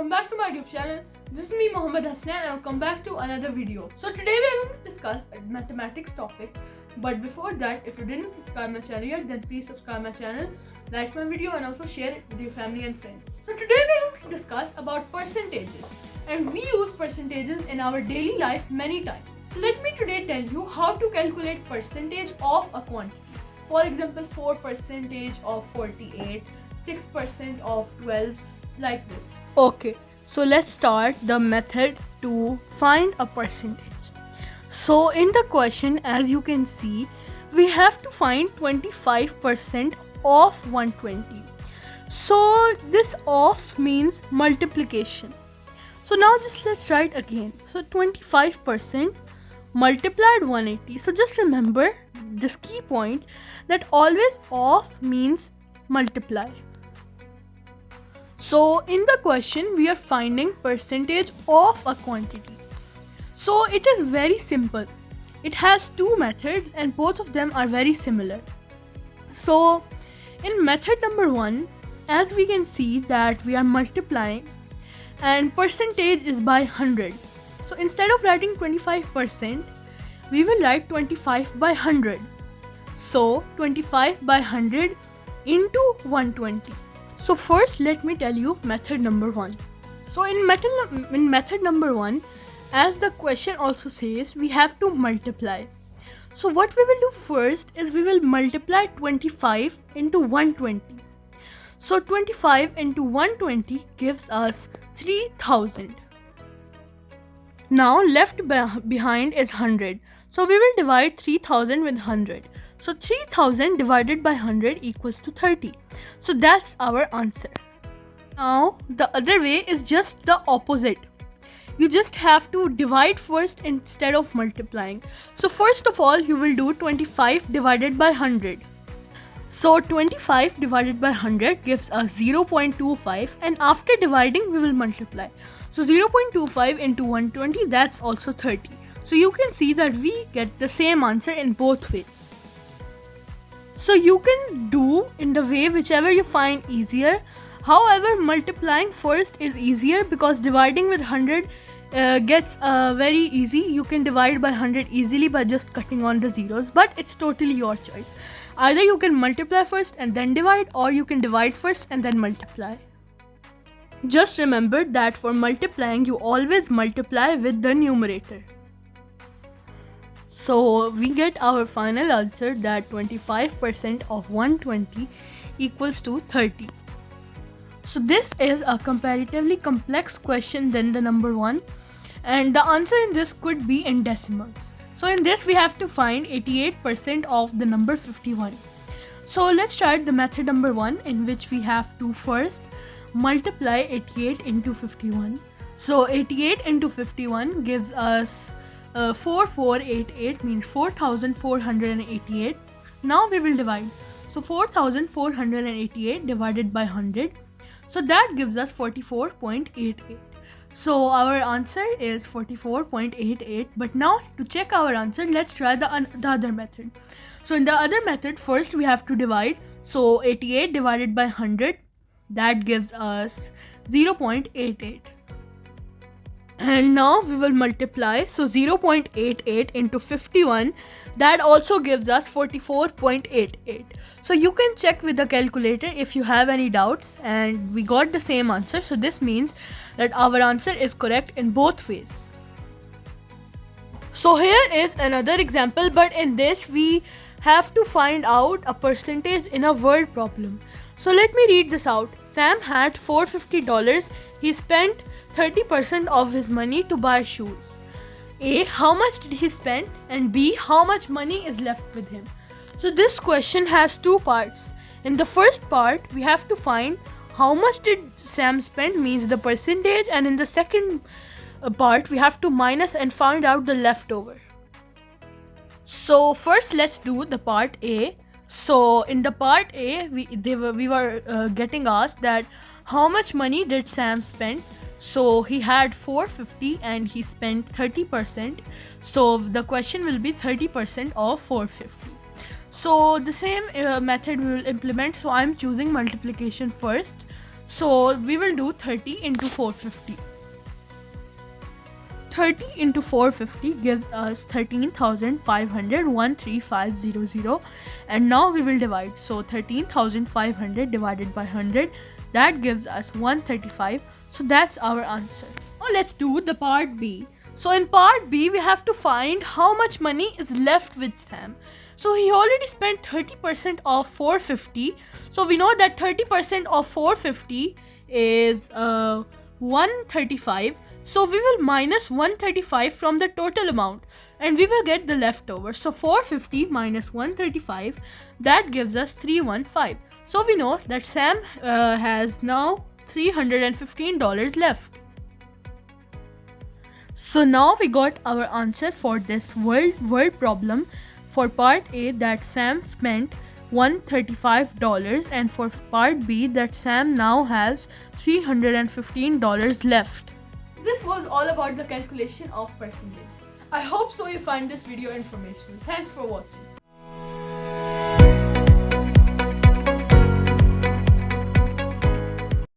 welcome back to my YouTube channel. This is me Mohammed Hasnan and welcome back to another video. So today we are going to discuss a mathematics topic, but before that, if you didn't subscribe my channel yet, then please subscribe my channel, like my video and also share it with your family and friends. So today we are going to discuss about percentages, and we use percentages in our daily life many times. Let me today tell you how to calculate percentage of a quantity. For example, 4% of 48, 6% of 12, like this. Okay, so let's start the method to find a percentage. So in the question, as you can see, we have to find 25% of 120. So this of means multiplication. So now just let's write again. So 25% multiplied 180. So just remember this key point that always of means multiply. So in the question we are finding percentage of a quantity. So it is very simple. It has two methods and both of them are very similar. So in method number 1, as we can see that we are multiplying and percentage is by 100. So instead of writing 25%, we will write 25 by 100. So 25 by 100 into 120. So first let me tell you method number 1. So in method number 1, as the question also says, we have to multiply. So what we will do first is we will multiply 25 into 120. So 25 into 120 gives us 3000. Now left behind is 100. So we will divide 3000 with 100. So 3000 divided by 100 equals to 30. So that's our answer. Now the other way is just the opposite. You just have to divide first instead of multiplying. So first of all, you will do 25 divided by 100. So 25 divided by 100 gives us 0.25, and after dividing we will multiply. So 0.25 into 120, that's also 30. So you can see that we get the same answer in both ways. So you can do in the way whichever you find easier. However, multiplying first is easier because dividing with 100 gets very easy. You can divide by 100 easily by just cutting on the zeros, but it's totally your choice. Either you can multiply first and then divide, or you can divide first and then multiply. Just remember that for multiplying, you always multiply with the numerator. So we get our final answer that 25% of 120 equals to 30. So this is a comparatively complex question than the number 1, and the answer in this could be in decimals. So in this we have to find 88% of the number 51. So let's start the method number 1, in which we have to first multiply 88 into 51. So 88 into 51 gives us 4488, means 4488. Now we will divide. So 4488 divided by 100. So that gives us 44.88. So our answer is 44.88. But now to check our answer, let's try the other method. So in the other method, first we have to divide. So 88 divided by 100, that gives us 0.88. And now we will multiply. So 0.88 into 51, that also gives us 44.88. So you can check with the calculator if you have any doubts, and we got the same answer. So this means that our answer is correct in both ways. So here is another example, but in this we have to find out a percentage in a word problem. So let me read this out. Sam had $450. He spent 30% of his money to buy shoes. A, how much did he spend? And B, how much money is left with him? So this question has two parts. In the first part, we have to find how much did Sam spend, means the percentage, and in the second part, we have to minus and find out the leftover. So first let's do the part A. So in the part A, we were getting asked that how much money did Sam spend? So he had 450 and he spent 30%. So the question will be 30% of 450. So the same method we will implement. So I'm choosing multiplication first. So we will do 30 into 450. 30 into 450 gives us 13,500, 13500, and now we will divide. So 13,500 divided by 100, that gives us 135. So that's our answer. Now let's do the part B. So in part B, we have to find how much money is left with Sam. So he already spent 30% of 450. So we know that 30% of 450 is 135. So we will minus 135 from the total amount and we will get the leftover. So 450 minus 135, that gives us 315. So we know that Sam has now $315 left. So now we got our answer for this word problem for part A, that Sam spent $135, and for part B, that Sam now has $315 left. This was all about the calculation of percentage. I hope so you find this video informational. Thanks for watching.